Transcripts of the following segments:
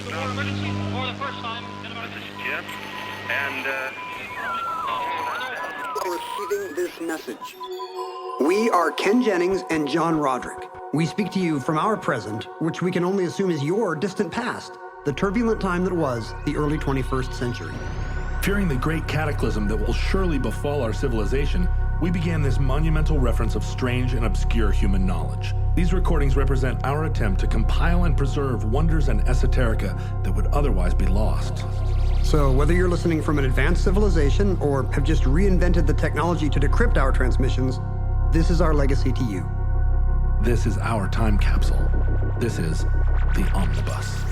emergency for the first time in America. This is Jim, and Receiving this message. We are Ken Jennings and John Roderick. We speak to you from our present, which we can only assume is your distant past, the turbulent time that was the early 21st century. Fearing the great cataclysm that will surely befall our civilization, we began this monumental reference of strange and obscure human knowledge. These recordings represent our attempt to compile and preserve wonders and esoterica that would otherwise be lost. So whether you're listening from an advanced civilization or have just reinvented the technology to decrypt our transmissions, this is our legacy to you. This is our time capsule. This is the Omnibus.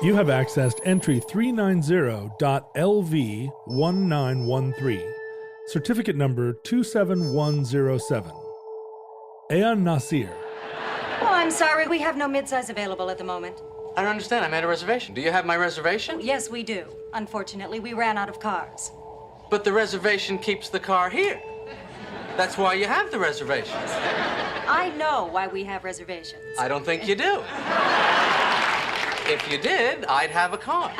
You have accessed entry 390.LV1913, certificate number 27107. Ea-Nasir. Oh, I'm sorry, we have no midsize available at the moment. I don't understand. I made a reservation. Do you have my reservation? Yes, we do. Unfortunately, we ran out of cars. But the reservation keeps the car here. That's why you have the reservations. I know why we have reservations. I don't think you do. If you did, I'd have a car.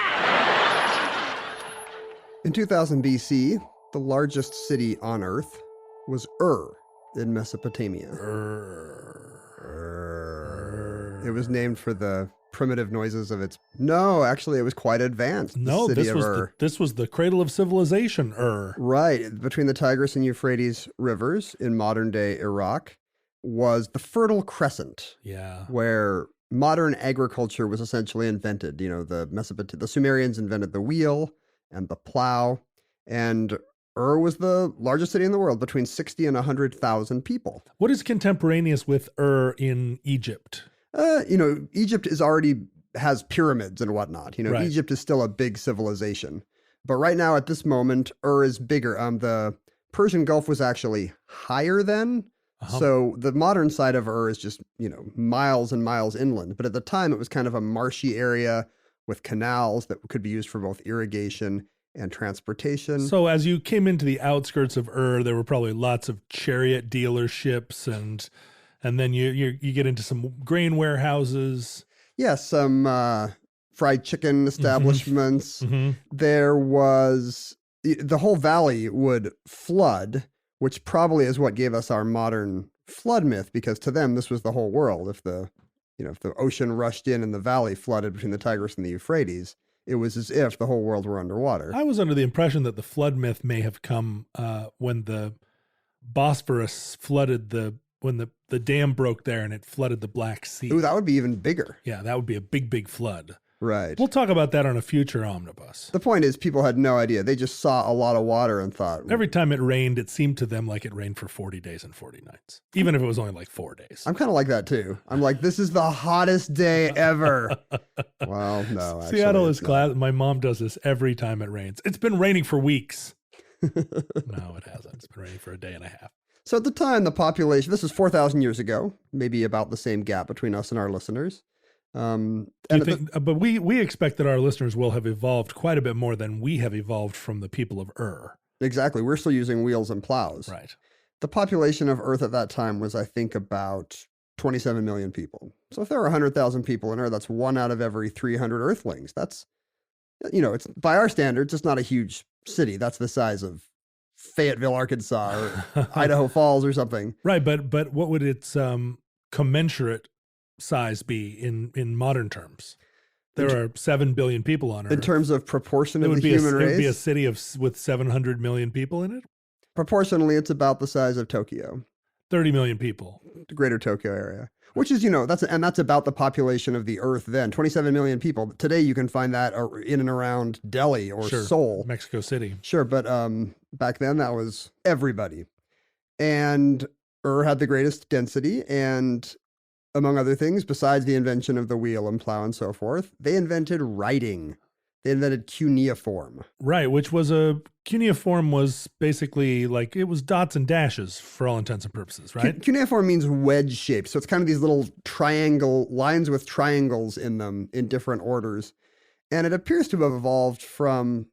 In 2000 BC, the largest city on Earth was in Mesopotamia. It was named for the primitive noises of its... No, actually, it was quite advanced. No, this was the cradle of civilization, Right. Between the Tigris and Euphrates rivers in modern-day Iraq was the Fertile Crescent. Yeah. Where modern agriculture was essentially invented. You know, the Sumerians invented the wheel and the plow, and was the largest city in the world, between 60 and 100,000 people. What is contemporaneous with in Egypt? Egypt has pyramids and whatnot. Right. Egypt is still a big civilization. But right now, at this moment, is bigger. The Persian Gulf was actually higher then. Uh-huh. So the modern side of is just, miles and miles inland. But at the time, it was kind of a marshy area with canals that could be used for both irrigation and transportation. So as you came into the outskirts of there were probably lots of chariot dealerships and then you get into some grain warehouses. Yeah, some fried chicken establishments. Mm-hmm. There was... The whole valley would flood, which probably is what gave us our modern flood myth, because to them, this was the whole world. If the ocean rushed in and the valley flooded between the Tigris and the Euphrates, it was as if the whole world were underwater. I was under the impression that the flood myth may have come when the Bosphorus flooded when the dam broke there and it flooded the Black Sea. Ooh, that would be even bigger. Yeah, that would be a big, big flood. Right. We'll talk about that on a future omnibus. The point is, people had no idea. They just saw a lot of water and thought... Every time it rained, it seemed to them like it rained for 40 days and 40 nights, even if it was only like 4 days. I'm kind of like that, too. I'm like, this is the hottest day ever. Well, no, actually. Seattle is class. My mom does this every time it rains. It's been raining for weeks. No, it hasn't. It's been raining for a day and a half. So at the time, the population... This is 4,000 years ago, maybe about the same gap between us and our listeners. But we expect that our listeners will have evolved quite a bit more than we have evolved from the people of Exactly. We're still using wheels and plows. Right. The population of Earth at that time was, I think, about 27 million people. So if there are 100,000 people in Earth, that's 1 out of every 300 Earthlings. That's, it's by our standards, it's not a huge city. That's the size of Fayetteville, Arkansas, or Idaho Falls or something. Right. But what would its commensurate size be in modern terms? There are 7 billion people on Earth. In terms of proportion of the human race? It would be a city with 700 million people in it? Proportionally, it's about the size of Tokyo. 30 million people. The greater Tokyo area. Which is, that's about the population of the Earth then. 27 million people. Today, you can find that in and around Delhi or Seoul. Mexico City. Sure, but back then, that was everybody. And had the greatest density, and among other things, besides the invention of the wheel and plow and so forth, they invented writing. They invented cuneiform. Right, cuneiform was basically like, it was dots and dashes for all intents and purposes, right? Cuneiform means wedge shaped. So it's kind of these little triangle lines with triangles in them in different orders. And it appears to have evolved from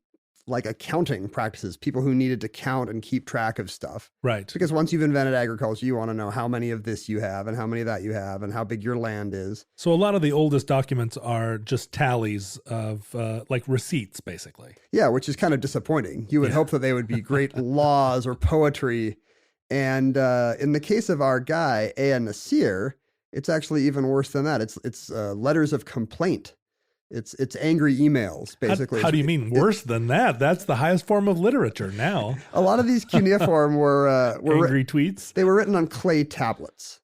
like accounting practices, people who needed to count and keep track of stuff. Right. Because once you've invented agriculture, you want to know how many of this you have and how many of that you have and how big your land is. So a lot of the oldest documents are just tallies of like receipts, basically. Yeah, which is kind of disappointing. You would hope that they would be great laws or poetry. And in the case of our guy, Ea-Nasir, it's actually even worse than that. It's letters of complaint. It's angry emails, basically. How do you mean worse than that? That's the highest form of literature now. A lot of these cuneiform were angry tweets. They were written on clay tablets.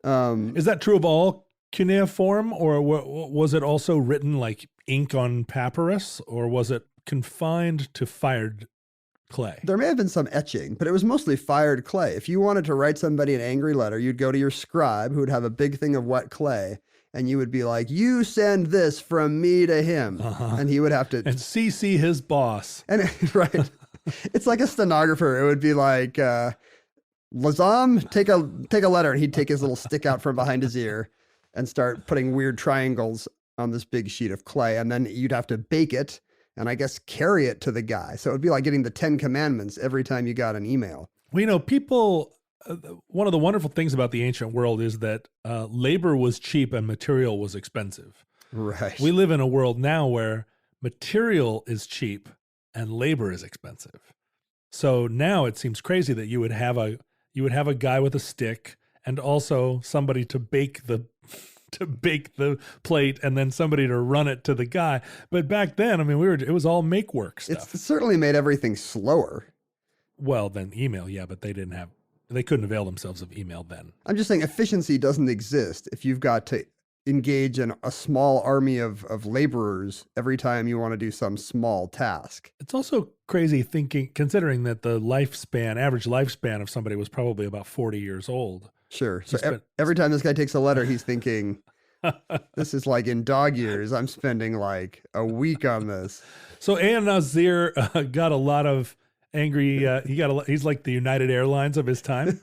Is that true of all cuneiform, or was it also written like ink on papyrus, or was it confined to fired clay? There may have been some etching, but it was mostly fired clay. If you wanted to write somebody an angry letter, you'd go to your scribe, who would have a big thing of wet clay. And you would be like, you send this from me to him. And he would have to... And CC his boss. And right. It's like a stenographer. It would be like, Lazam, take a letter. And he'd take his little stick out from behind his ear and start putting weird triangles on this big sheet of clay. And then you'd have to bake it and I guess carry it to the guy. So it would be like getting the 10 Commandments every time you got an email. Well, you know, people... one of the wonderful things about the ancient world is that labor was cheap and material was expensive. Right. We live in a world now where material is cheap and labor is expensive. So now it seems crazy that you would have a guy with a stick and also somebody to bake the plate and then somebody to run it to the guy. But back then, I mean, it was all make work stuff. It certainly made everything slower. Well, than email, yeah, but they couldn't avail themselves of email then. I'm just saying efficiency doesn't exist if you've got to engage in a small army of laborers every time you want to do some small task. It's also crazy considering that the average lifespan of somebody was probably about 40 years old. Sure. So every time this guy takes a letter, he's thinking, this is like in dog years. I'm spending like a week on this. So Ea-Nasir got a lot of angry. He's like the United Airlines of his time.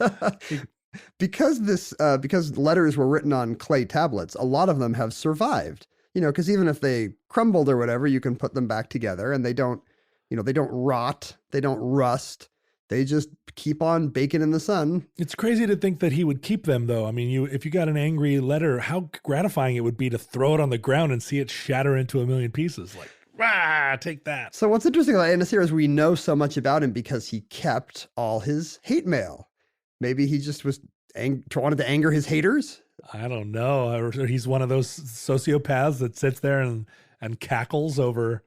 Because letters were written on clay tablets, a lot of them have survived. You know, because even if they crumbled or whatever, you can put them back together, and they don't rot, they don't rust. They just keep on baking in the sun. It's crazy to think that he would keep them, though. I mean, if you got an angry letter, how gratifying it would be to throw it on the ground and see it shatter into a million pieces. Like, rah, take that. So what's interesting about Ea-Nasir is we know so much about him because he kept all his hate mail. Maybe he just wanted to anger his haters. I don't know. Or he's one of those sociopaths that sits there and cackles over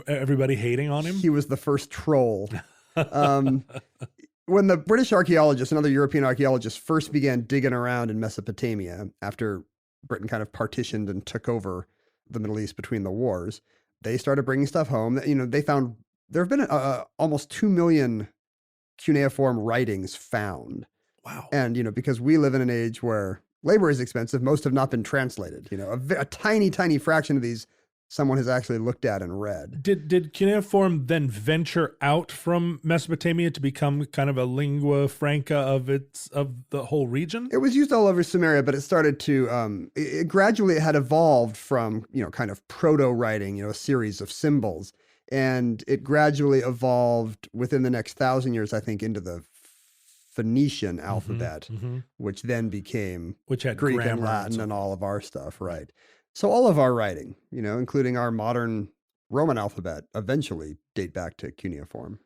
everybody hating on him. He was the first troll. When the British archaeologists and other European archaeologists first began digging around in Mesopotamia after Britain kind of partitioned and took over the Middle East between the wars, they started bringing stuff home. You know, they found there have been almost 2 million cuneiform writings found. Wow. And, you know, because we live in an age where labor is expensive, most have not been translated. You know, a tiny, tiny fraction of these someone has actually looked at and read. Did cuneiform then venture out from Mesopotamia to become kind of a lingua franca of the whole region? It was used all over Sumeria, but it started to gradually it had evolved from, you know, kind of proto-writing, you know, a series of symbols, and it gradually evolved within the next 1,000 years, I think, into the Phoenician alphabet, which then became Greek and Latin and all of our stuff, right? So all of our writing, you know, including our modern Roman alphabet, eventually date back to cuneiform.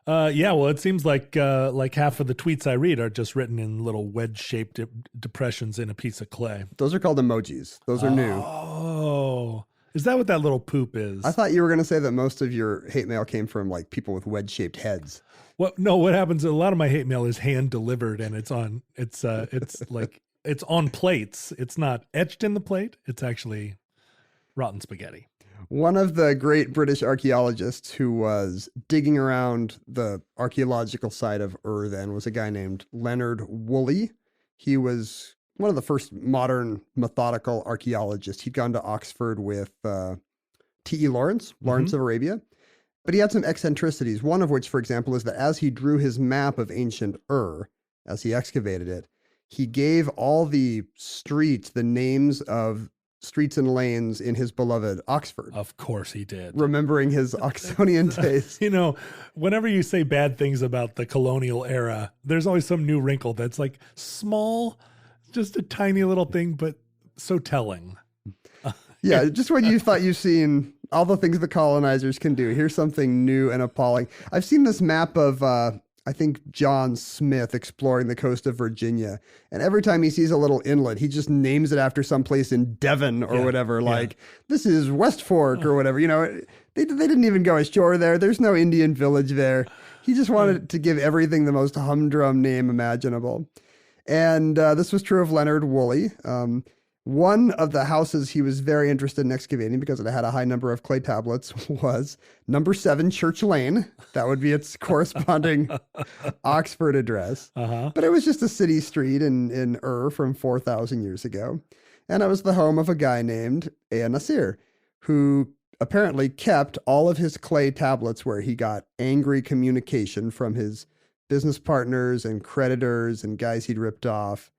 Yeah, well, it seems like half of the tweets I read are just written in little wedge-shaped depressions in a piece of clay. Those are called emojis. Those are new. Oh, is that what that little poop is? I thought you were going to say that most of your hate mail came from like people with wedge-shaped heads. Well, no, what happens, a lot of my hate mail is hand-delivered, and it's like... It's on plates. It's not etched in the plate. It's actually rotten spaghetti. One of the great British archaeologists who was digging around the archaeological site of Ur then was a guy named Leonard Woolley. He was one of the first modern methodical archaeologists. He'd gone to Oxford with T.E. Lawrence of Arabia. But he had some eccentricities, one of which, for example, is that as he drew his map of ancient Ur, as he excavated it, he gave all the streets the names of streets and lanes in his beloved Oxford. Of course he did. Remembering his Oxonian taste. You know, whenever you say bad things about the colonial era, there's always some new wrinkle that's like small, just a tiny little thing, but so telling. Yeah, just when you thought you've seen all the things the colonizers can do, here's something new and appalling. I've seen this map of, I think, John Smith exploring the coast of Virginia. And every time he sees a little inlet, he just names it after some place in Devon or whatever. Like, this is West Fork or whatever. You know, they didn't even go ashore there. There's no Indian village there. He just wanted to give everything the most humdrum name imaginable. And this was true of Leonard Woolley. One of the houses he was very interested in excavating because it had a high number of clay tablets was number 7 Church Lane. That would be its corresponding Oxford address. But it was just a city street in Ur from 4,000 years ago. And it was the home of a guy named Ea-Nasir, who apparently kept all of his clay tablets where he got angry communication from his business partners and creditors and guys he'd ripped off.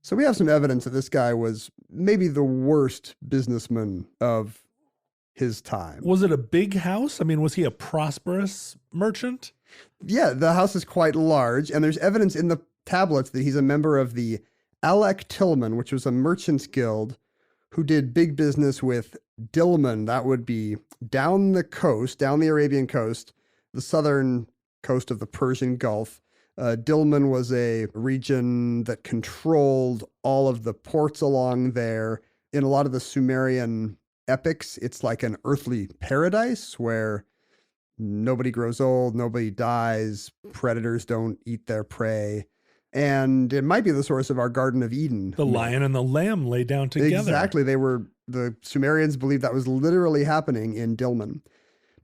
So we have some evidence that this guy was maybe the worst businessman of his time. Was it a big house? I mean, was he a prosperous merchant? Yeah, the house is quite large, and there's evidence in the tablets that he's a member of the Alec Tillman, which was a merchants guild who did big business with Dilmun. That would be down the coast, down the Arabian coast, the southern coast of the Persian Gulf. Dilmun was a region that controlled all of the ports along there. In a lot of the Sumerian epics, it's like an earthly paradise where nobody grows old, nobody dies, predators don't eat their prey. And it might be the source of our Garden of Eden. The lion and the lamb lay down together. Exactly. The Sumerians believed that was literally happening in Dilmun.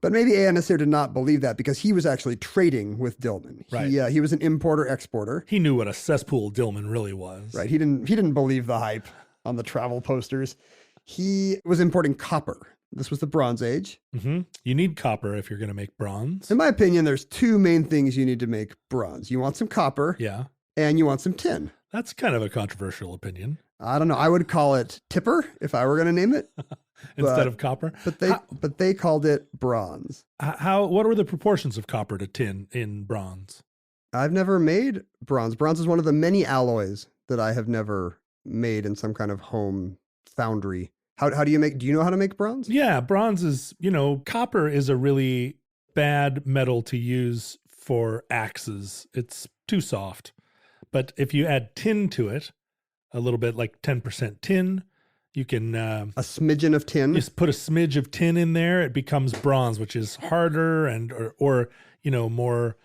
But maybe Ea-Nasir did not believe that because he was actually trading with Dilmun. Right. He was an importer-exporter. He knew what a cesspool Dilmun really was. Right. He didn't believe the hype on the travel posters. He was importing copper. This was the Bronze Age. Mm-hmm. You need copper if you're going to make bronze. In my opinion, there's 2 main things you need to make bronze. You want some copper. Yeah. And you want some tin. That's kind of a controversial opinion. I don't know. I would call it tipper if I were going to name it. Instead of copper. But they called it bronze. What were the proportions of copper to tin in bronze? I've never made bronze. Bronze is one of the many alloys that I have never made in some kind of home foundry. How do you know how to make bronze? Yeah, bronze is, copper is a really bad metal to use for axes. It's too soft. But if you add tin to it, a little bit like 10% tin, you can... a smidgen of tin? Just put a smidge of tin in there. It becomes bronze, which is harder and or more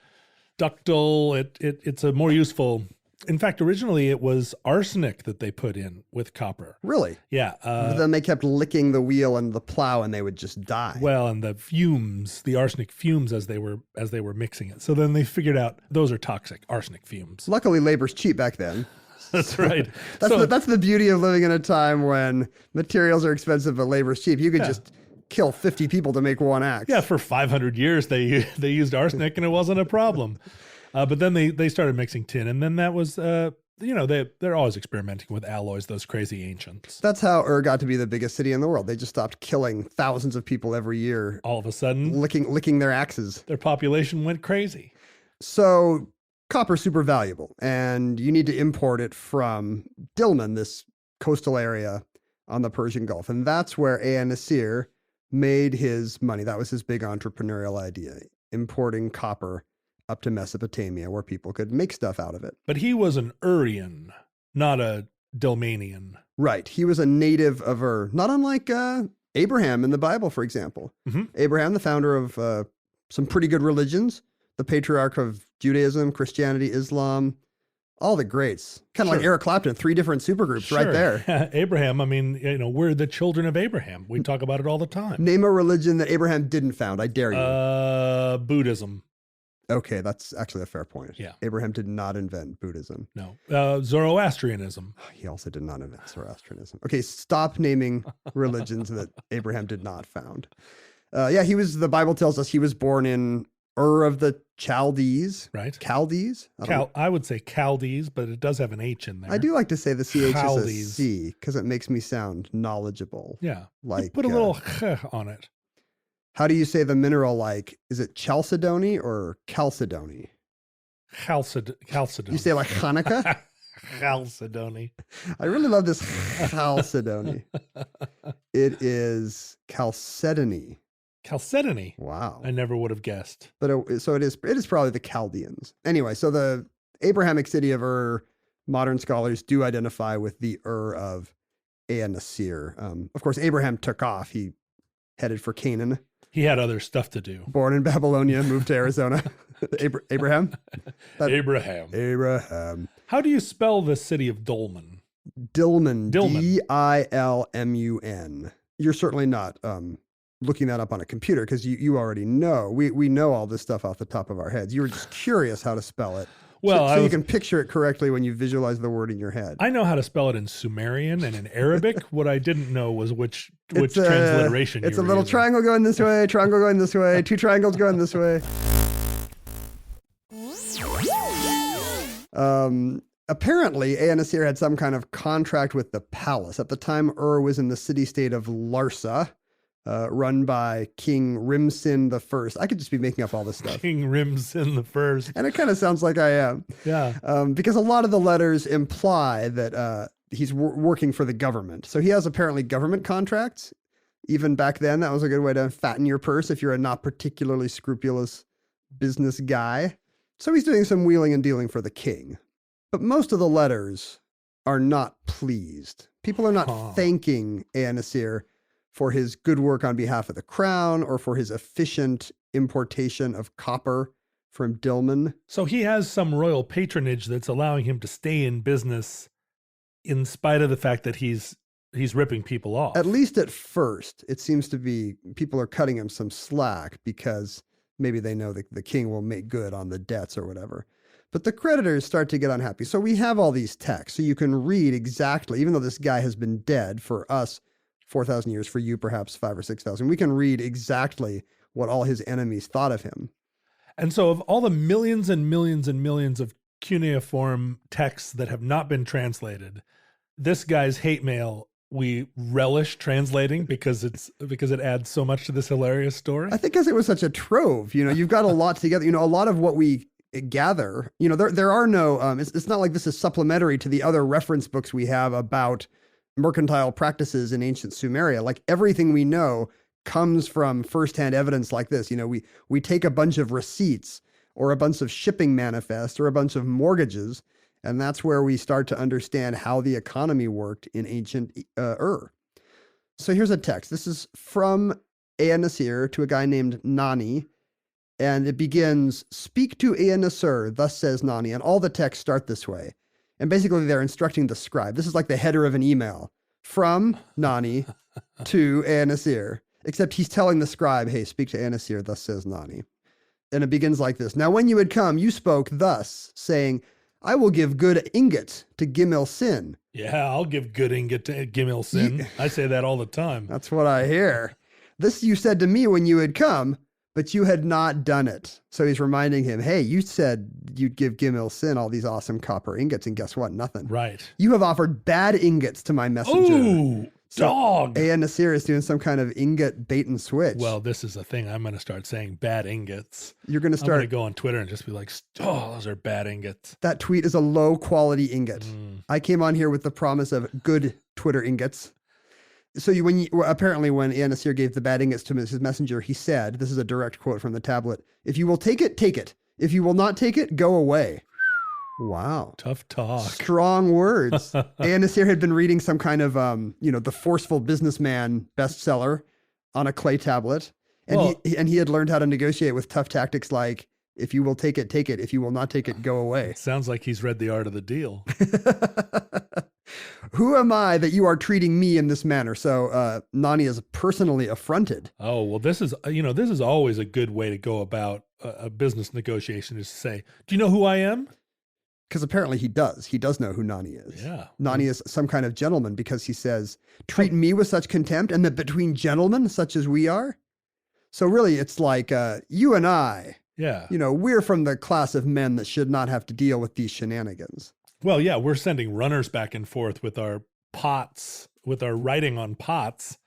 ductile. It's a more useful... In fact, originally it was arsenic that they put in with copper. Really? Yeah. Then they kept licking the wheel and the plow and they would just die. Well, and the arsenic fumes as they were mixing it. So then they figured out those are toxic, arsenic fumes. Luckily, labor's cheap back then. That's right. That's the beauty of living in a time when materials are expensive but labor's cheap. You could just kill 50 people to make one axe. Yeah, for 500 years they used arsenic and it wasn't a problem. But then they started mixing tin, and then that was they're always experimenting with alloys, those crazy ancients. That's how Ur got to be the biggest city in the world. They just stopped killing thousands of people every year. All of a sudden, licking their axes. Their population went crazy. So copper's super valuable, and you need to import it from Dilmun, this coastal area on the Persian Gulf. And that's where Ea-Nasir made his money. That was his big entrepreneurial idea, importing copper up to Mesopotamia where people could make stuff out of it. But he was an Urian, not a Dilmanian. Right. He was a native of Ur, not unlike Abraham in the Bible, for example. Mm-hmm. Abraham, the founder of some pretty good religions, the patriarch of Judaism, Christianity, Islam, all the greats. Kind of like Eric Clapton, 3 different supergroups right there. Abraham, I mean, we're the children of Abraham. We talk about it all the time. Name a religion that Abraham didn't found. I dare you. Buddhism. Okay, that's actually a fair point. Yeah. Abraham did not invent Buddhism. No. Zoroastrianism. He also did not invent Zoroastrianism. Okay, stop naming religions that Abraham did not found. The Bible tells us he was born in Ur of the Chaldees. Right. Chaldees? I would say Chaldees, but it does have an H in there. I do like to say the CH is a Chaldees. C because it makes me sound knowledgeable. Yeah. Like You put a little on it. How do you say the mineral like? Is it chalcedony or chalcedony? Chalcedony. You say like Hanukkah? Chalcedony. I really love this chalcedony. It is chalcedony. Chalcedony. Wow. I never would have guessed. But it is probably the Chaldeans. Anyway, so the Abrahamic city of Ur, modern scholars do identify with the Ur of Ea-Nasir. Of course, Abraham took off. He headed for Canaan. He had other stuff to do. Born in Babylonia, moved to Arizona. Abraham? Abraham. How do you spell the city of Dolman? Dillman. Dillman. Dilmun. You're certainly not looking that up on a computer because you already know. We know all this stuff off the top of our heads. You were just curious how to spell it. Well, so you can picture it correctly when you visualize the word in your head. I know how to spell it in Sumerian and in Arabic. What I didn't know was which transliteration. It's a little triangle going this way, triangle going this way, two triangles going this way. Apparently, Ea-Nasir had some kind of contract with the palace. At the time, Ur was in the city-state of Larsa, run by King Rimsin I. I could just be making up all this stuff. King Rimsin I. And it kind of sounds like I am. Yeah. Because a lot of the letters imply that he's working for the government. So he has apparently government contracts. Even back then, that was a good way to fatten your purse if you're a not particularly scrupulous business guy. So he's doing some wheeling and dealing for the king. But most of the letters are not pleased. People are not thanking Ea-Nasir for his good work on behalf of the crown or for his efficient importation of copper from Dillman. So he has some royal patronage that's allowing him to stay in business in spite of the fact that he's ripping people off. At least at first, it seems to be people are cutting him some slack because maybe they know that the king will make good on the debts or whatever. But the creditors start to get unhappy. So we have all these texts. So you can read exactly, even though this guy has been dead for us 4,000 years, for you perhaps 5,000 or 6,000, we can read exactly what all his enemies thought of him. And so of all the millions and millions and millions of cuneiform texts that have not been translated, this guy's hate mail we relish translating because it adds so much to this hilarious story. I think because it was such a trove, you've got a lot together, a lot of what we gather, there are no, it's not like this is supplementary to the other reference books we have about mercantile practices in ancient Sumeria. Like everything we know comes from firsthand evidence like this. We take a bunch of receipts or a bunch of shipping manifests or a bunch of mortgages, and that's where we start to understand how the economy worked in ancient Ur. So here's a text. This is from Ea-Nasir to a guy named Nani, and it begins, "Speak to Ea-Nasir, thus says Nani," and all the texts start this way. And basically they're instructing the scribe. This is like the header of an email from Nani to Ea-Nasir, except he's telling the scribe, hey, speak to Ea-Nasir, thus says Nani. And it begins like this. "Now when you had come, you spoke thus, saying, I will give good ingot to Gimel Sin." Yeah, I'll give good ingot to Gimel Sin. I say that all the time. That's what I hear. "This you said to me when you had come, but you had not done it." So he's reminding him, hey, you said you'd give Gimel Sin all these awesome copper ingots, and guess what? Nothing. Right. "You have offered bad ingots to my messenger." Ooh, so dog. Ea-Nasir is doing some kind of ingot bait and switch. Well, this is a thing. I'm going to start saying bad ingots. You're going to I'm going to start. go on Twitter and just be like, oh, those are bad ingots. That tweet is a low quality ingot. I came on here with the promise of good Twitter ingots. So apparently when Ea-Nasir gave the bad ingots to his messenger, he said, this is a direct quote from the tablet, "If you will take it, take it. If you will not take it, go away." Wow. Tough talk. Strong words. Ea-Nasir had been reading some kind of, the Forceful Businessman bestseller on a clay tablet. And he had learned how to negotiate with tough tactics like, "If you will take it, take it. If you will not take it, go away." Sounds like he's read The Art of the Deal. "Who am I that you are treating me in this manner?" So Nani is personally affronted. Oh, well, this is always a good way to go about a business negotiation is to say, do you know who I am? Because apparently he does. He does know who Nani is. Yeah. Nani is some kind of gentleman because he says, treat me with such contempt and that between gentlemen such as we are. So really it's like you and I, Yeah. we're from the class of men that should not have to deal with these shenanigans. Well, yeah, we're sending runners back and forth with our pots, with our writing on pots.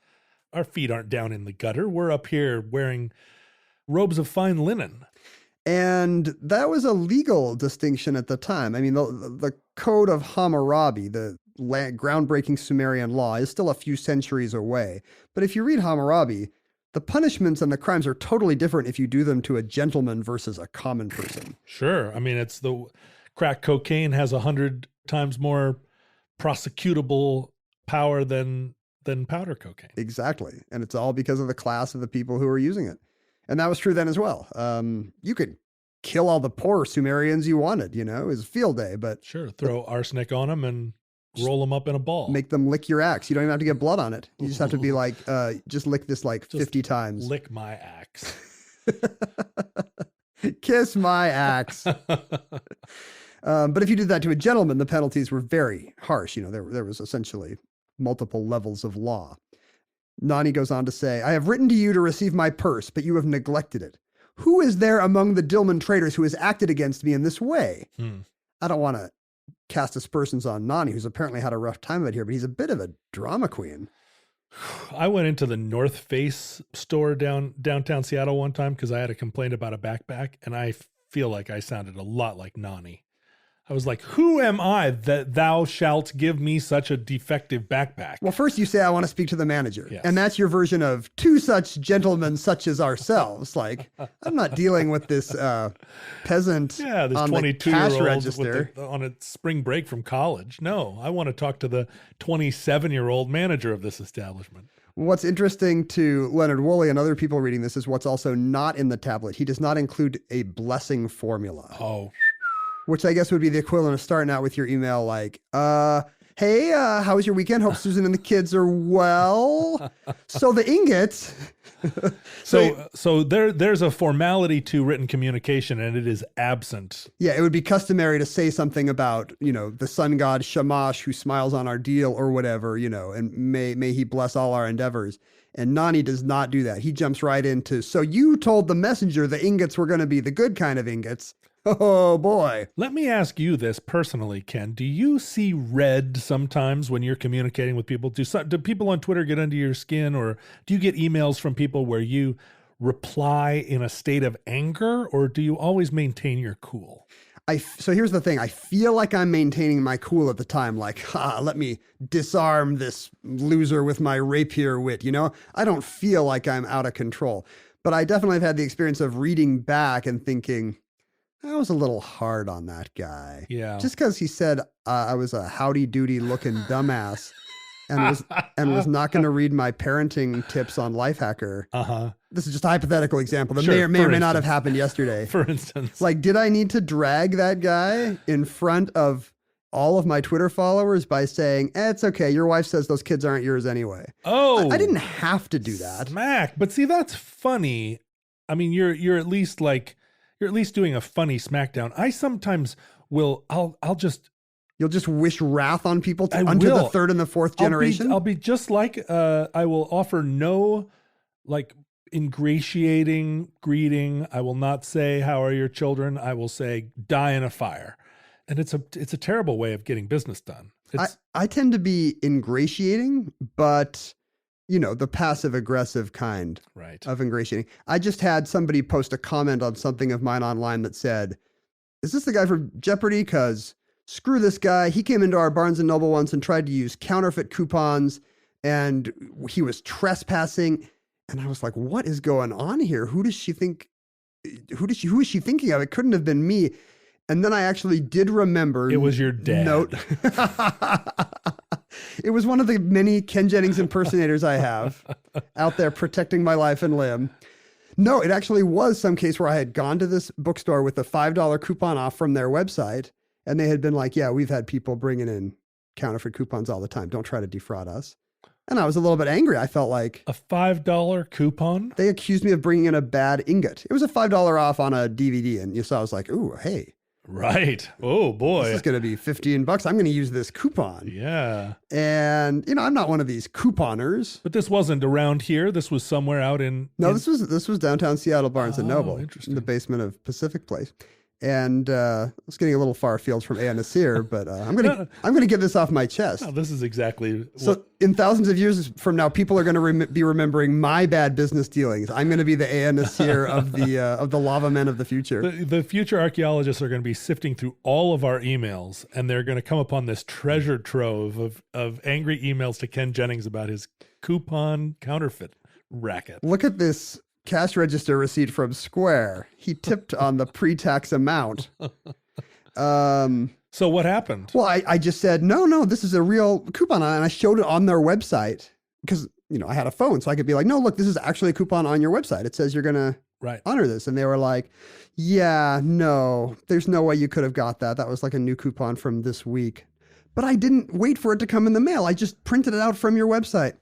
Our feet aren't down in the gutter. We're up here wearing robes of fine linen. And that was a legal distinction at the time. I mean, the Code of Hammurabi, the groundbreaking Sumerian law, is still a few centuries away. But if you read Hammurabi, the punishments and the crimes are totally different if you do them to a gentleman versus a common person. Sure. I mean, it's the crack cocaine has 100 times more prosecutable power than powder cocaine. Exactly. And it's all because of the class of the people who are using it. And that was true then as well. You could kill all the poor Sumerians you wanted, it was a field day, but Sure. Throw arsenic on them and roll them up in a ball. make them lick your axe. You don't even have to get blood on it. You just have to be like, just lick this like 50 times. Lick my axe. Kiss my axe. But if you did that to a gentleman, the penalties were very harsh. There was essentially multiple levels of law. Nani goes on to say, I have written to you to receive my purse, but you have neglected it. Who is there among the Dillman traders who has acted against me in this way? I don't want to cast aspersions on Nani, who's apparently had a rough time of it here, but he's a bit of a drama queen. I went into the North Face store downtown Seattle one time because I had a complaint about a backpack, and I feel like I sounded a lot like Nani. I was like, who am I that thou shalt give me such a defective backpack? Well, first you say, I want to speak to the manager. Yes. And that's your version of two such gentlemen such as ourselves. Like, I'm not dealing with this peasant This on the cash 22-year-old register. on a spring break from college. No, I want to talk to the 27-year-old manager of this establishment. What's interesting to Leonard Woolley and other people reading this is what's also not in the tablet. He does not include a blessing formula. Oh, Which I guess would be the equivalent of starting out with your email like, hey, how was your weekend? Hope Susan and the kids are well. So the ingots. So there's a formality to written communication, and it is absent. Yeah, it would be customary to say something about, the sun god Shamash who smiles on our deal or whatever, and may he bless all our endeavors. And Nani does not do that. He jumps right into, so you told the messenger the ingots were going to be the good kind of ingots. Oh, boy. Let me ask you this personally, Ken. Do you see red sometimes when you're communicating with people? Do people on Twitter get under your skin, or do you get emails from people where you reply in a state of anger, or do you always maintain your cool? So here's the thing. I feel like I'm maintaining my cool at the time. Like, let me disarm this loser with my rapier wit. I don't feel like I'm out of control, but I definitely have had the experience of reading back and thinking, I was a little hard on that guy. Yeah. Just because he said I was a howdy-doody looking dumbass and was not going to read my parenting tips on Lifehacker. This is just a hypothetical example that may or may not have happened yesterday. For instance. Like, did I need to drag that guy in front of all of my Twitter followers by saying, it's okay, your wife says those kids aren't yours anyway? Oh. I didn't have to do that. Smack. But see, that's funny. I mean, you're at least doing a funny smackdown. I sometimes will, You'll just wish wrath on people unto the third and the fourth generation? I'll be just like, I will offer no ingratiating greeting. I will not say, how are your children? I will say, die in a fire. And it's a terrible way of getting business done. I tend to be ingratiating, but the passive aggressive kind of ingratiating. I just had somebody post a comment on something of mine online that said, is this the guy from Jeopardy? Because screw this guy. He came into our Barnes & Noble once and tried to use counterfeit coupons, and he was trespassing. And I was like, what is going on here? Who is she thinking of? It couldn't have been me. And then I actually did remember. It was your dad. Note. It was one of the many Ken Jennings impersonators I have out there protecting my life and limb. No, it actually was some case where I had gone to this bookstore with a $5 coupon off from their website. And they had been like, yeah, we've had people bringing in counterfeit coupons all the time. Don't try to defraud us. And I was a little bit angry. I felt like A $5 coupon? they accused me of bringing in a bad ingot. It was a $5 off on a DVD. And so I was like, ooh, hey, Right. Oh, boy. this is going to be $15. I'm going to use this coupon. Yeah. And, I'm not one of these couponers. But this wasn't around here. This was somewhere out in... No, this was downtown Seattle, Barnes and Noble, interesting. in the basement of Pacific Place. And I was getting a little far afield from Ea-Nasir, but I'm gonna get this off my chest. No, this is exactly... So in thousands of years from now, people are going to be remembering my bad business dealings. I'm going to be the Ea-Nasir of the lava men of the future. The future archaeologists are going to be sifting through all of our emails, and they're going to come upon this treasure trove of angry emails to Ken Jennings about his coupon counterfeit racket. Look at this cash register receipt from Square. He tipped on the pre-tax amount. So what happened? Well, I just said, no, this is a real coupon. And I showed it on their website because, I had a phone. So I could be like, no, look, this is actually a coupon on your website. It says you're going to honor this. And they were like, yeah, no, there's no way you could have got that. That was like a new coupon from this week. But I didn't wait for it to come in the mail. I just printed it out from your website.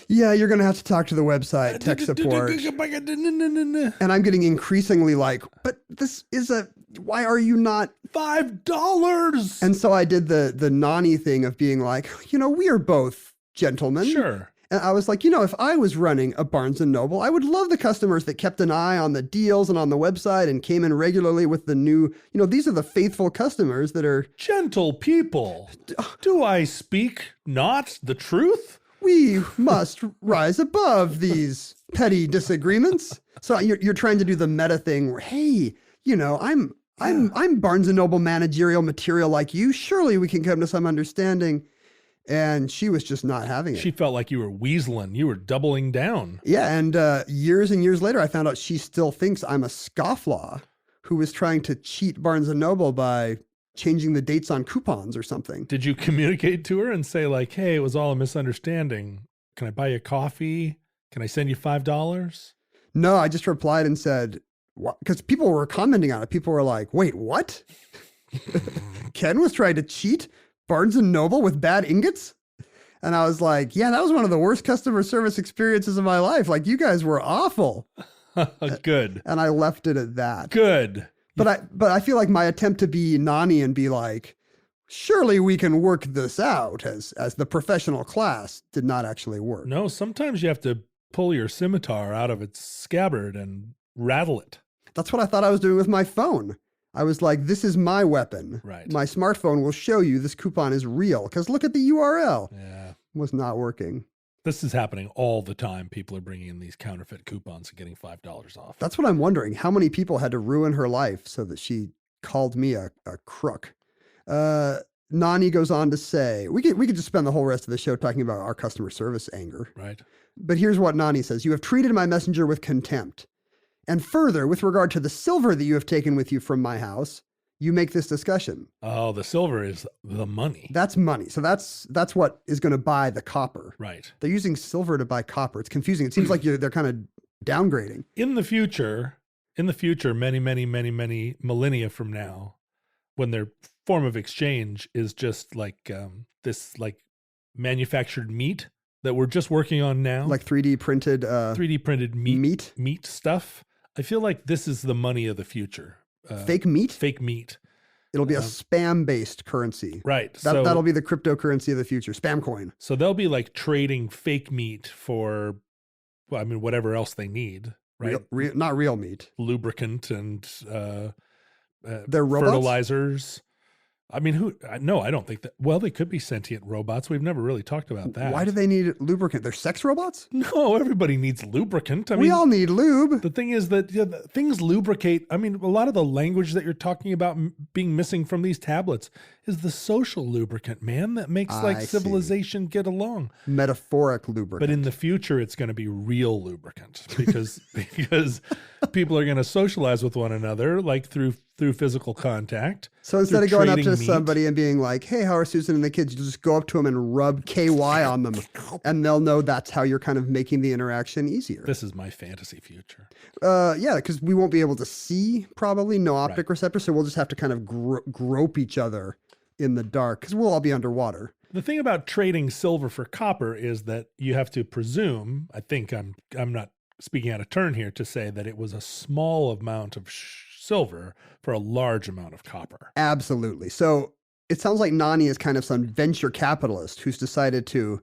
Yeah, you're going to have to talk to the website, tech support. And I'm getting increasingly like, but this is why are you not $5? And so I did the Nani thing of being like, we are both gentlemen. Sure. And I was like, if I was running a Barnes & Noble, I would love the customers that kept an eye on the deals and on the website and came in regularly with the new, these are the faithful customers that are... Gentle people. Do I speak not the truth? We must rise above these petty disagreements. So you're trying to do the meta thing where, hey, I'm Barnes & Noble managerial material like you. Surely we can come to some understanding. And she was just not having it. She felt like you were weaseling. You were doubling down. Yeah, and years and years later, I found out she still thinks I'm a scofflaw who was trying to cheat Barnes & Noble by changing the dates on coupons or something. Did you communicate to her and say like, hey, it was all a misunderstanding. Can I buy you coffee? Can I send you $5? No, I just replied and said, what? Because people were commenting on it. People were like, wait, what? Ken was trying to cheat Barnes & Noble with bad ingots? And I was like, yeah, that was one of the worst customer service experiences of my life. Like, you guys were awful. Good. And I left it at that. Good. But I feel like my attempt to be Nani and be like, surely we can work this out as the professional class did not actually work. No, sometimes you have to pull your scimitar out of its scabbard and rattle it. That's what I thought I was doing with my phone. I was like, this is my weapon. Right. My smartphone will show you this coupon is real because look at the URL. Yeah. It was not working. This is happening all the time. People are bringing in these counterfeit coupons and getting $5 off. That's what I'm wondering. How many people had to ruin her life so that she called me a crook? Nani goes on to say, we could just spend the whole rest of the show talking about our customer service anger. Right. But here's what Nani says. You have treated my messenger with contempt. And further, with regard to the silver that you have taken with you from my house, you make this discussion. Oh, the silver is the money. That's money. So that's what is going to buy the copper. Right. They're using silver to buy copper. It's confusing. It seems like they're kind of downgrading. In the future, many, many, many, many millennia from now, when their form of exchange is just like this like manufactured meat that we're just working on now. Like 3D printed 3D printed meat stuff. I feel like this is the money of the future. Fake meat? Fake meat. It'll be a spam-based currency. Right. That'll be the cryptocurrency of the future, spam coin. So they'll be like trading fake meat for, well, I mean, whatever else they need, right? Not real meat. Lubricant and They're robots? fertilizers. I mean, no, I don't think that. Well, they could be sentient robots. We've never really talked about that. Why do they need lubricant? They're sex robots? No, everybody needs lubricant. We all need lube. The thing is that things lubricate. I mean, a lot of the language that you're talking about being missing from these tablets is the social lubricant, man, that makes civilization get along. Metaphoric lubricant. But in the future, it's going to be real lubricant because people are going to socialize with one another, like through physical contact. So instead of going up to somebody and being like, hey, how are Susan and the kids? You just go up to them and rub KY on them and they'll know that's how you're kind of making the interaction easier. This is my fantasy future. Yeah, because we won't be able to see, probably, no optic receptor. So we'll just have to kind of grope each other in the dark because we'll all be underwater. The thing about trading silver for copper is that you have to presume, I think I'm not speaking out of turn here to say that it was a small amount of silver for a large amount of copper. Absolutely. So it sounds like Nani is kind of some venture capitalist who's decided to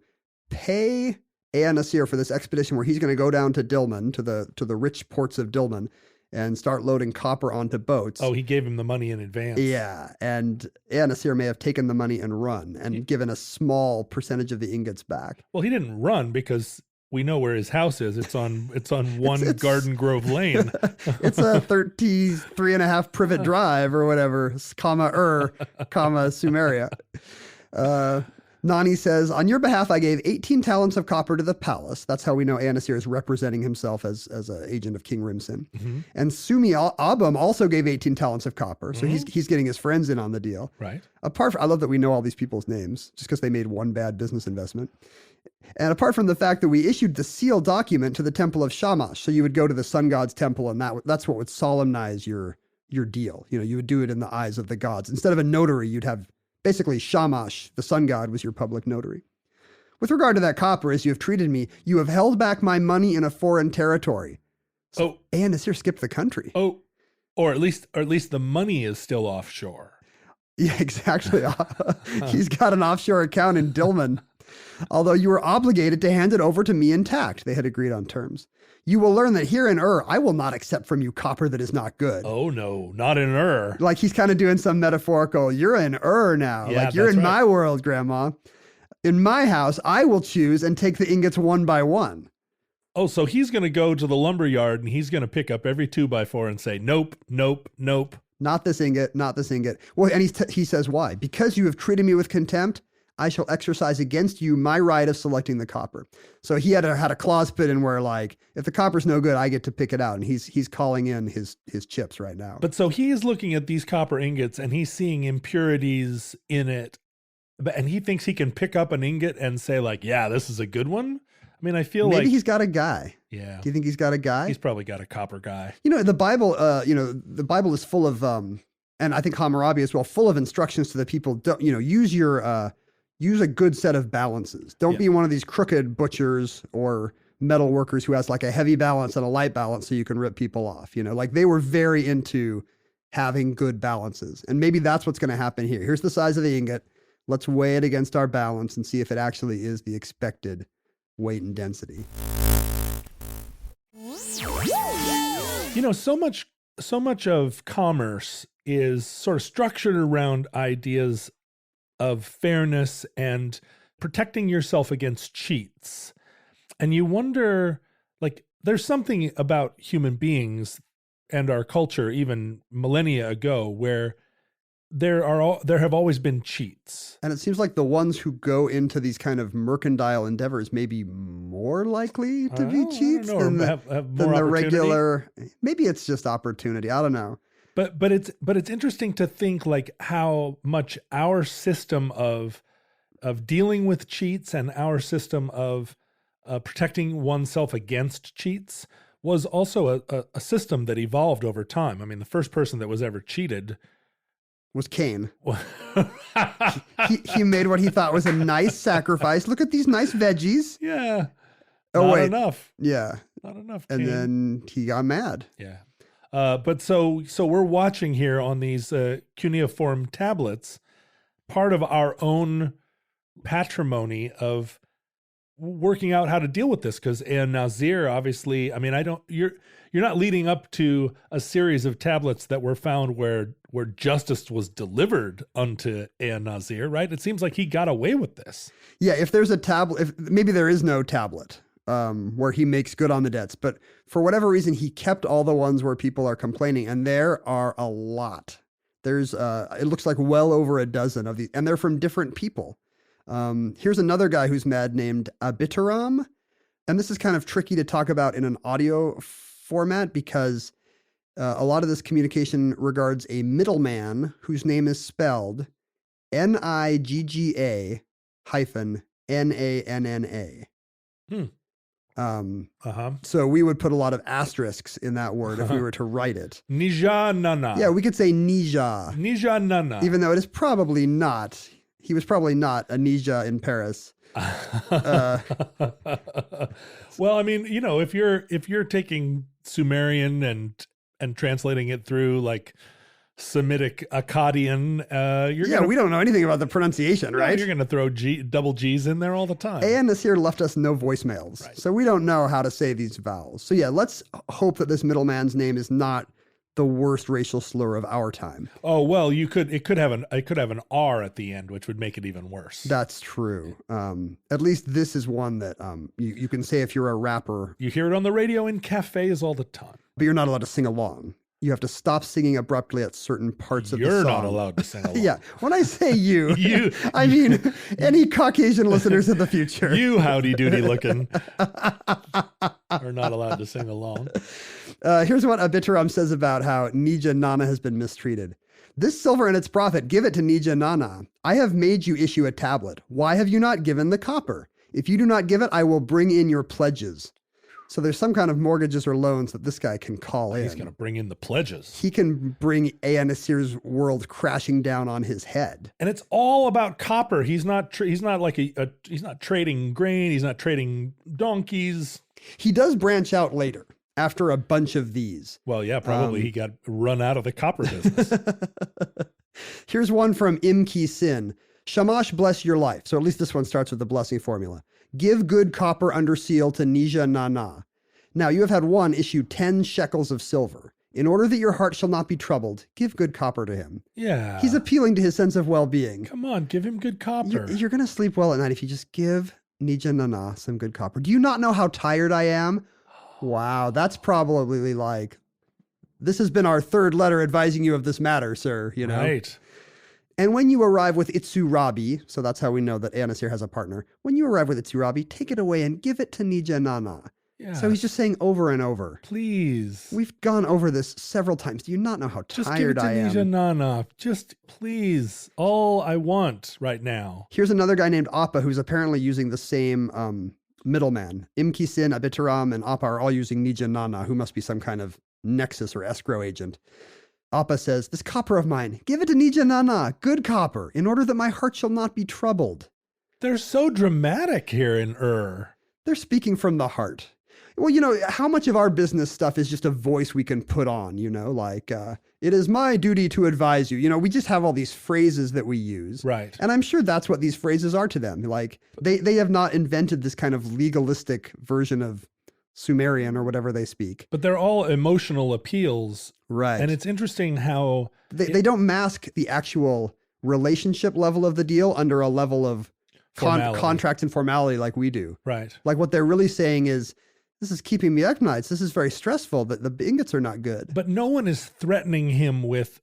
pay Ea-Nasir for this expedition where he's going to go down to Dilmun, to the rich ports of Dilmun, and start loading copper onto boats. Oh, he gave him the money in advance. Yeah, and Ea-Nasir may have taken the money and run and given a small percentage of the ingots back. Well, he didn't run because we know where his house is. It's on one Garden Grove Lane. It's a 33.5 privet drive or whatever, comma Sumeria. Nani says, on your behalf, I gave 18 talents of copper to the palace. That's how we know Ea-Nasir is representing himself as an agent of King Rimsin. Mm-hmm. And Sumi Abum also gave 18 talents of copper. So he's getting his friends in on the deal. Right. I love that we know all these people's names just because they made one bad business investment. And apart from the fact that we issued the seal document to the temple of Shamash, so you would go to the sun god's temple and that's what would solemnize your deal. You know, you would do it in the eyes of the gods. Instead of a notary, you'd have basically Shamash, the sun god, was your public notary. With regard to that copper, as you have treated me, you have held back my money in a foreign territory. So Ea-Nasir skipped the country. Oh, or at least the money is still offshore. Yeah, exactly. He's got an offshore account in Dilmun. Although you were obligated to hand it over to me intact, they had agreed on terms. You will learn that here in I will not accept from you copper that is not good. Oh, no, not in Like he's kind of doing some metaphorical, you're in now. Yeah, like you're in right. my world, Grandma. In my house, I will choose and take the ingots one by one. Oh, so he's going to go to the lumber yard and he's going to pick up every 2x4 and say, nope, nope, nope. Not this ingot, not this ingot. Well, and he says why? Because you have treated me with contempt, I shall exercise against you my right of selecting the copper. So he had a clause put in where, like, if the copper's no good, I get to pick it out. And he's calling in his chips right now. But so he's looking at these copper ingots and he's seeing impurities in it. And he thinks he can pick up an ingot and say, like, yeah, this is a good one. I mean, I feel maybe like he's got a guy. Yeah. Do you think he's got a guy? He's probably got a copper guy. You know, the Bible, the Bible is full of, and I think Hammurabi as well, full of instructions to the people. Don't, use a good set of balances. Don't be one of these crooked butchers or metal workers who has like a heavy balance and a light balance so you can rip people off. Like they were very into having good balances. And maybe that's what's going to happen here. Here's the size of the ingot. Let's weigh it against our balance and see if it actually is the expected weight and density. So much of commerce is sort of structured around ideas of fairness and protecting yourself against cheats. And you wonder, like, there's something about human beings and our culture, even millennia ago, where there have always been cheats. And it seems like the ones who go into these kind of mercantile endeavors may be more likely to be cheats than the regular. Maybe it's just opportunity. I don't know. But it's interesting to think like how much our system of dealing with cheats and our system of protecting oneself against cheats was also a system that evolved over time. I mean, the first person that was ever cheated was Cain. he made what he thought was a nice sacrifice. Look at these nice veggies. Yeah. Oh, not wait. enough. Yeah. Not enough. And Cain. then he got mad. Yeah. But so we're watching here on these cuneiform tablets, part of our own patrimony of working out how to deal with this. Because Ea-Nasir, obviously, I mean, you're not leading up to a series of tablets that were found where justice was delivered unto Ea-Nasir, right? It seems like he got away with this. Yeah, if there's a tablet, maybe there is no tablet where he makes good on the debts, but for whatever reason, he kept all the ones where people are complaining, and there are a lot. There's, it looks like well over a dozen of these, and they're from different people. Here's another guy who's mad named Abitaram, and this is kind of tricky to talk about in an audio format because a lot of this communication regards a middleman whose name is spelled Nigga-Nanna. So we would put a lot of asterisks in that word if we were to write it. Nija-Nanna. Yeah, we could say Nija. Nija-Nanna. Even though it is probably not He was probably not a Nija in Paris. Well, I mean, if you're taking Sumerian and translating it through like Semitic Akkadian, we don't know anything about the pronunciation, right? You're going to throw double G's in there all the time. Ea-Nasir left us no voicemails, so we don't know how to say these vowels. So yeah, let's hope that this middleman's name is not the worst racial slur of our time. Oh well, it could have an R at the end, which would make it even worse. That's true. At least this is one that you can say if you're a rapper. You hear it on the radio in cafes all the time, but you're not allowed to sing along. You have to stop singing abruptly at certain parts of the song. You're not allowed to sing along. Yeah. When I say you, I mean any Caucasian listeners in the future. You howdy doody looking are not allowed to sing along. Here's what Abitaram says about how Nija Nana has been mistreated. This silver and its profit, give it to Nija Nana. I have made you issue a tablet. Why have you not given the copper? If you do not give it, I will bring in your pledges. So there's some kind of mortgages or loans that this guy can call in. He's going to bring in the pledges. He can bring Ea-Nasir's world crashing down on his head. And it's all about copper. He's not trading grain. He's not trading donkeys. He does branch out later after a bunch of these. Well, yeah, probably he got run out of the copper business. Here's one from Imki Sin. Shamash bless your life. So at least this one starts with the blessing formula. Give good copper under seal to Nija Nana. Now you have had one issue 10 shekels of silver. In order that your heart shall not be troubled, give good copper to him. Yeah. He's appealing to his sense of well-being. Come on, give him good copper. You're going to sleep well at night if you just give Nija Nana some good copper. Do you not know how tired I am? Wow, that's probably like, this has been our third letter advising you of this matter, sir, Right. And when you arrive with Itsurabi, so that's how we know that Ea-Nasir has a partner. When you arrive with Itsurabi, take it away and give it to Nija Nana. Yeah. So he's just saying over and over. Please. We've gone over this several times. Do you not know how tired I am? Just give it to Nija Nana. Just please. All I want right now. Here's another guy named Appa who's apparently using the same middleman. Imki Sin, Abitaram, and Appa are all using Nija Nana, who must be some kind of nexus or escrow agent. Appa says, this copper of mine, give it to Nija Nana, good copper, in order that my heart shall not be troubled. They're so dramatic here in They're speaking from the heart. Well, how much of our business stuff is just a voice we can put on, like, it is my duty to advise you. We just have all these phrases that we use. Right. And I'm sure that's what these phrases are to them. Like, they have not invented this kind of legalistic version of Sumerian or whatever they speak. But they're all emotional appeals. Right. And it's interesting how they don't mask the actual relationship level of the deal under a level of contracts and formality like we do. Right. Like what they're really saying is, this is keeping me up nights. This is very stressful. The ingots are not good. But no one is threatening him with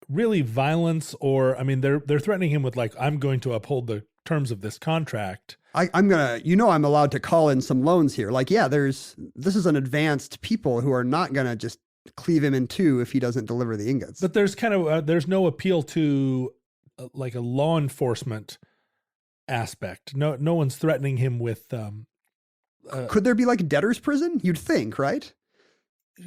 really violence they're threatening him with like, I'm going to uphold the terms of this contract. I'm allowed to call in some loans here. Like, yeah, this is an advanced people who are not going to just cleave him in two if he doesn't deliver the ingots. But there's kind of, there's no appeal to like a law enforcement aspect. No one's threatening him with, could there be like debtor's prison? You'd think, right?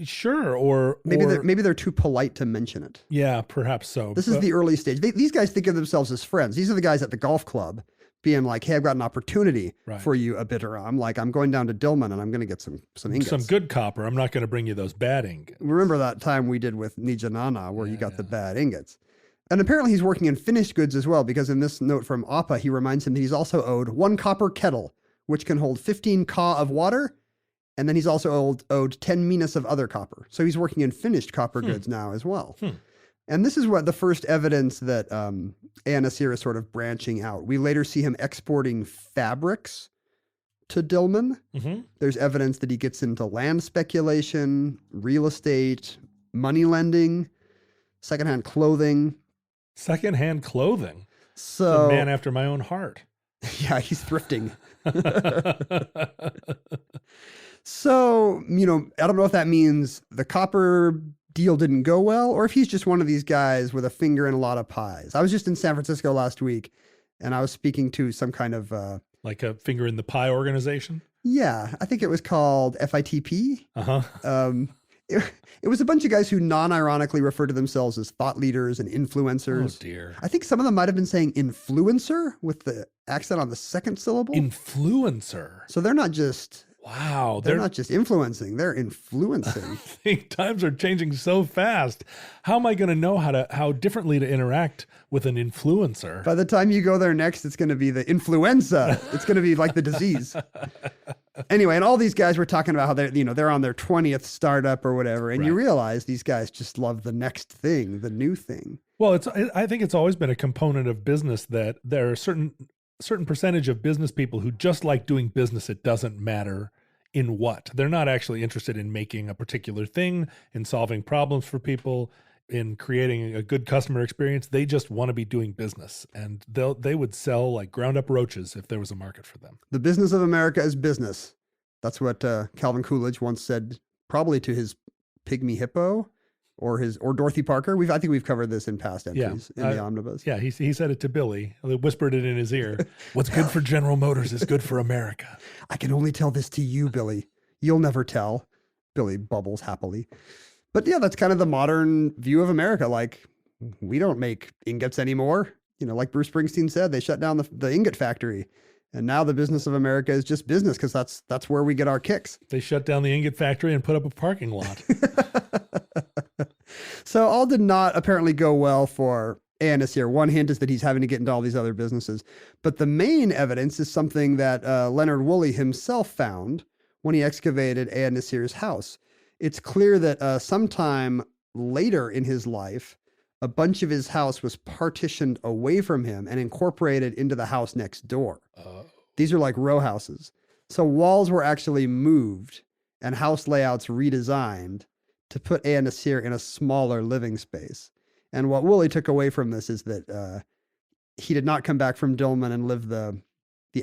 Sure. Or maybe they're too polite to mention it. Yeah, perhaps so. This is the early stage. These guys think of themselves as friends. These are the guys at the golf club being like, hey, I've got an opportunity for you, Abitaram. Like, I'm going down to Dillman and I'm going to get some ingots. Some good copper. I'm not going to bring you those bad ingots. Remember that time we did with Nija Nana where you got the bad ingots. And apparently he's working in finished goods as well, because in this note from Appa, he reminds him that he's also owed 1 copper kettle, which can hold 15 ka of water. And then he's also owed 10 minas of other copper. So he's working in finished copper goods now as well. And this is what the first evidence that Ea-Nasir is sort of branching out. We later see him exporting fabrics to Dillman. Mm-hmm. There's evidence that he gets into land speculation, real estate, money lending, secondhand clothing. Secondhand clothing? So, a man after my own heart. Yeah, he's thrifting. So, I don't know if that means the copper deal didn't go well, or if he's just one of these guys with a finger in a lot of pies. I was just in San Francisco last week, and I was speaking to some kind of... like a finger in the pie organization? Yeah, I think it was called FITP. Uh-huh. it was a bunch of guys who non-ironically refer to themselves as thought leaders and influencers. Oh, dear. I think some of them might have been saying influencer with the accent on the second syllable. Influencer. So they're not just... Wow. They're not just influencing, they're influencing. Times are changing so fast. How am I going to know how differently to interact with an influencer? By the time you go there next, it's going to be the influenza. It's going to be like the disease. Anyway, and all these guys were talking about how they're on their 20th startup or whatever, and you realize these guys just love the next thing, the new thing. Well, I think it's always been a component of business that there are certain percentage of business people who just like doing business. It doesn't matter in what. They're not actually interested in making a particular thing, in solving problems for people, in creating a good customer experience. They just want to be doing business, and they would sell like ground up roaches if there was a market for them. The business of America is business. That's what Calvin Coolidge once said, probably to his pygmy hippo or Dorothy Parker. I think we've covered this in past entries in the omnibus. Yeah, he said it to Billy. He whispered it in his ear. What's good for General Motors is good for America. I can only tell this to you, Billy. You'll never tell. Billy bubbles happily. But yeah, that's kind of the modern view of America. Like, we don't make ingots anymore. Like Bruce Springsteen said, they shut down the ingot factory. And now the business of America is just business because that's where we get our kicks. They shut down the ingot factory and put up a parking lot. So all did not apparently go well for Ea-Nasir. One hint is that he's having to get into all these other businesses. But the main evidence is something that Leonard Woolley himself found when he excavated Ea-Nasir's house. It's clear that sometime later in his life, a bunch of his house was partitioned away from him and incorporated into the house next door. These are like row houses. So walls were actually moved and house layouts redesigned to put Ea-Nasir in a smaller living space. And what Woolley took away from this is that he did not come back from Dillman and live the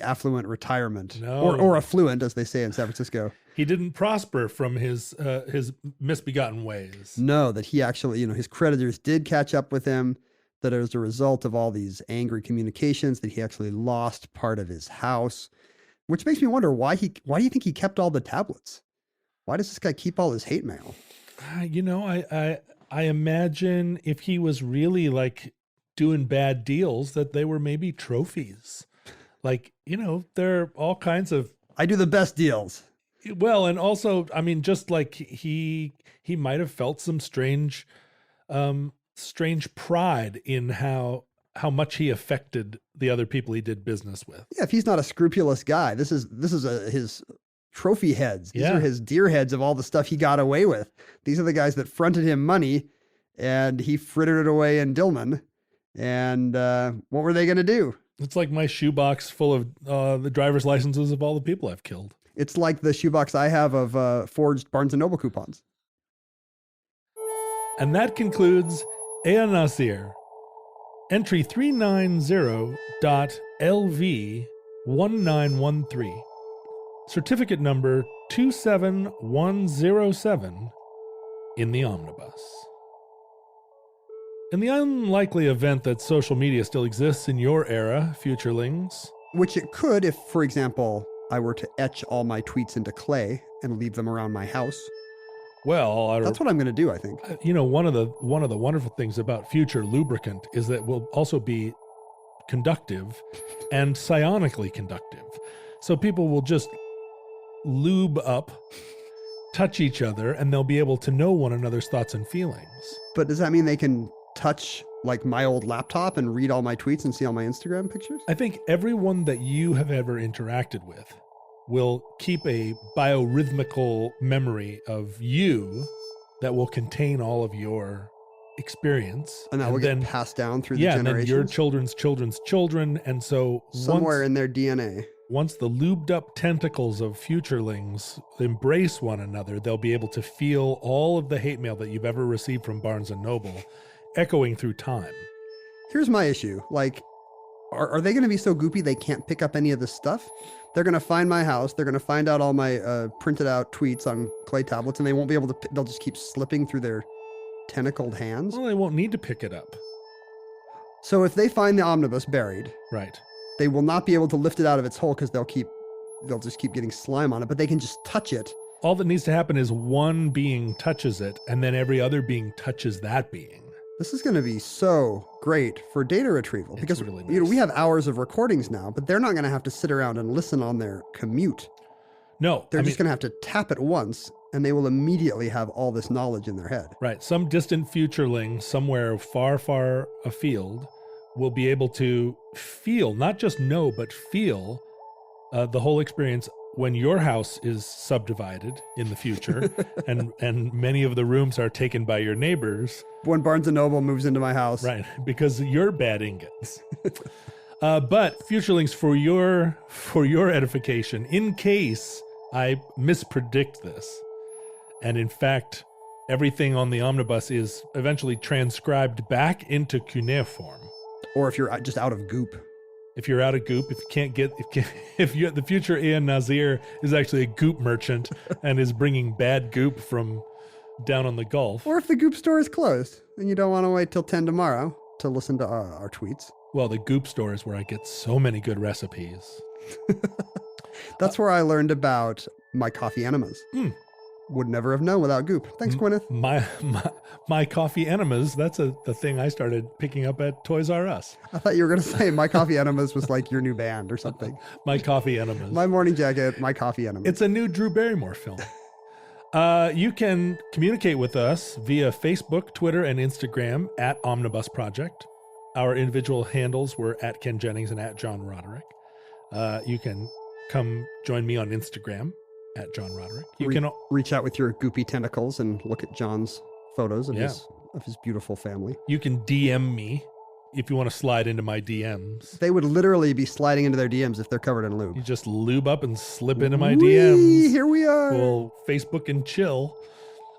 affluent retirement, or affluent, as they say in San Francisco. He didn't prosper from his misbegotten ways. No, that he actually, his creditors did catch up with him, that as a result of all these angry communications, that he actually lost part of his house, which makes me wonder why do you think he kept all the tablets? Why does this guy keep all his hate mail? I imagine if he was really like doing bad deals, that they were maybe trophies. Like, there are all kinds of... I do the best deals. Well, and also, I mean, just like he might have felt some strange pride in how much he affected the other people he did business with. Yeah, if he's not a scrupulous guy, this is his trophy heads. These are his deer heads of all the stuff he got away with. These are the guys that fronted him money, and he frittered it away in Dillman. And what were they going to do? It's like my shoebox full of the driver's licenses of all the people I've killed. It's like the shoebox I have of forged Barnes & Noble coupons. And that concludes Ea-Nasir. Entry 390.LV1913. Certificate number 27107 in the omnibus. In the unlikely event that social media still exists in your era, futurelings. Which it could if, for example, I were to etch all my tweets into clay and leave them around my house. Well, that's what I'm going to do, I think. One of the wonderful things about future lubricant is that it will also be conductive and psionically conductive. So people will just lube up, touch each other, and they'll be able to know one another's thoughts and feelings. But does that mean they can touch like my old laptop and read all my tweets and see all my Instagram pictures? I think everyone that you have ever interacted with will keep a biorhythmical memory of you that will contain all of your experience. And that will get passed down through the generations? And then your children's children's children. And so somewhere in their DNA. Once the lubed up tentacles of futurelings embrace one another, they'll be able to feel all of the hate mail that you've ever received from Barnes & Noble echoing through time. Here's my issue. Like, are they going to be so goopy they can't pick up any of this stuff? They're going to find my house. They're going to find out all my printed out tweets on clay tablets, and they won't be able to, they'll just keep slipping through their tentacled hands. Well, they won't need to pick it up. So if they find the omnibus buried, right, they will not be able to lift it out of its hole because they'll just keep getting slime on it, but they can just touch it all that needs to happen is one being touches it, and then every other being touches that being. This is going to be so great for data retrieval because really we nice. have hours of recordings now, but they're not going to have to sit around and listen on their commute. No, They're just going to have to tap it once, and they will immediately have all this knowledge in their head. Right. Some distant futureling somewhere far, far afield will be able to feel, not just know, but feel the whole experience when your house is subdivided in the future and many of the rooms are taken by your neighbors. When Barnes & Noble moves into my house. Right. Because you're bad ingots. But futurelings, for your edification, in case I mispredict this, and in fact, everything on the omnibus is eventually transcribed back into cuneiform. Or if you're just out of goop. If you're out of goop, if you can't get, if you the future Ea-Nasir is actually a goop merchant and is bringing bad goop from down on the Gulf. Or if the goop store is closed and you don't want to wait till 10 tomorrow to listen to our tweets. Well, the goop store is where I get so many good recipes. That's where I learned about my coffee enemas. Would never have known without goop. Thanks, Gwyneth. My coffee enemas, that's the thing I started picking up at Toys R Us. I thought you were going to say my coffee enemas was like your new band or something. My coffee enemas. My morning jacket, my coffee enemas. It's a new Drew Barrymore film. You can communicate with us via Facebook, Twitter, and Instagram at Omnibus Project. Our individual handles were at Ken Jennings and at John Roderick. You can come join me on Instagram at John Roderick. You can reach out with your goopy tentacles and look at John's photos of his beautiful family. You can DM me if you want to slide into my DMs. They would literally be sliding into their DMs if they're covered in lube. You just lube up and slip into my DMs. Here we are. We'll Facebook and chill.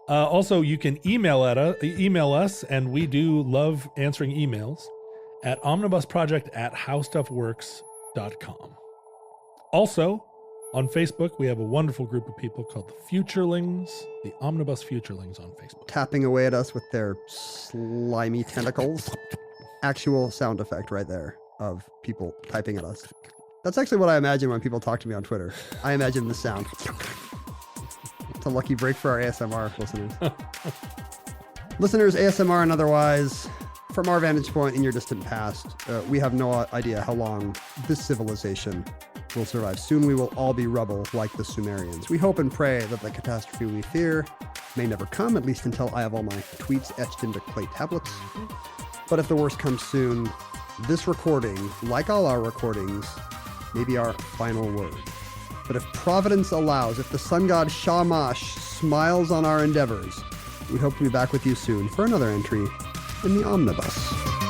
Also, you can email us, and we do love answering emails at omnibusproject@howstuffworks.com. Also, on Facebook, we have a wonderful group of people called the Futurelings, the Omnibus Futurelings on Facebook. Tapping away at us with their slimy tentacles. Actual sound effect right there of people typing at us. That's actually what I imagine when people talk to me on Twitter. I imagine the sound. It's a lucky break for our ASMR listeners. Listeners, ASMR and otherwise, from our vantage point in your distant past, we have no idea how long this civilization will survive. Soon we will all be rubble like the Sumerians. We hope and pray that the catastrophe we fear may never come, at least until I have all my tweets etched into clay tablets. But if the worst comes soon, this recording, like all our recordings, may be our final word. But if Providence allows, if the sun god Shamash smiles on our endeavors, we hope to be back with you soon for another entry in the Omnibus.